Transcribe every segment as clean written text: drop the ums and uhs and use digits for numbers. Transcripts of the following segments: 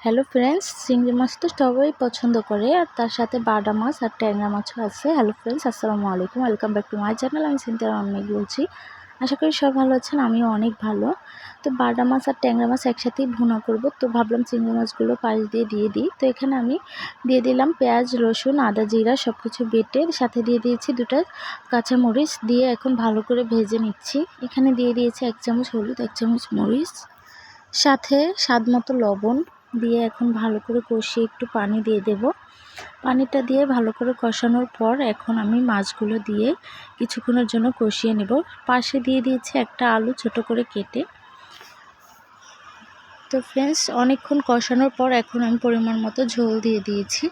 Hello friends, চিংড়ি মাছ তো সবাই পছন্দ করে আর তার সাথে বাটা মাছ আর ট্যাংরা মাছও আছে। হ্যালো ফ্রেন্ডস, আসসালামু আলাইকুম, welcome back to my channel. আমি সিনথিয়া অনেক বলছি। আশা করি সব ভালো আছেন, আমিও অনেক ভালো। তো বাটা মাছ আর ট্যাংরা মাছ একসাথেই ভুনা করব, তো ভাবলাম চিংড়ি মাছগুলো পাশ দিয়ে দিই। তো এখানে আমি দিয়ে দিলাম পেঁয়াজ, রসুন, আদা, জিরা সব কিছু বেটে, সাথে দিয়ে দিয়েছি 2টা কাঁচামরিচ, দিয়ে এখন ভালো করে ভেজে নিচ্ছি। এখানে দিয়ে দিয়েছি 1 চামচ হলুদ, 1 চামচ মরিচ, সাথে স্বাদ মতো লবণ দিয়ে এখন ভালো করে কষিয়ে একটু পানি দিয়ে দেব। পানিটা দিয়ে ভালো করে কষানোর পর এখন আমি মাছগুলো দিয়ে কিছুক্ষণের জন্য কষিয়ে নেব। পাশে দিয়ে দিয়েছি একটা আলু ছোট করে কেটে। তো ফ্রেন্ডস, অনেকক্ষণ কষানোর পর এখন আমি পরিমাণ মতো ঝোল দিয়ে দিয়েছি।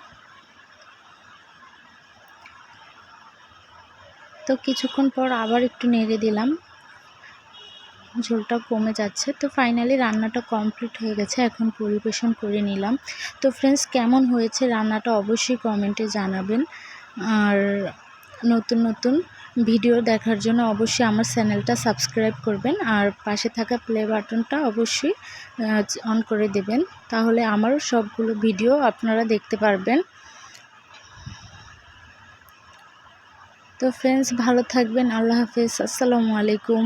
তো কিছুক্ষণ পর আবার একটু নেড়ে দিলাম, ঝোলটা কমে যাচ্ছে। তো ফাইনালি রান্নাটা কমপ্লিট হয়ে গেছে, এখন পরিবেশন করে নিলাম। তো ফ্রেন্ডস, কেমন হয়েছে রান্নাটা অবশ্যই কমেন্টে জানাবেন। আর নতুন নতুন ভিডিও দেখার জন্য অবশ্যই আমার চ্যানেলটা সাবস্ক্রাইব করবেন, আর পাশে থাকা প্লে বাটনটা অবশ্যই অন করে দেবেন, তাহলে আমারও সবগুলো ভিডিও আপনারা দেখতে পারবেন। তো ফ্রেন্ডস, ভালো থাকবেন। আল্লাহ হাফেজ, আসসালামু আলাইকুম।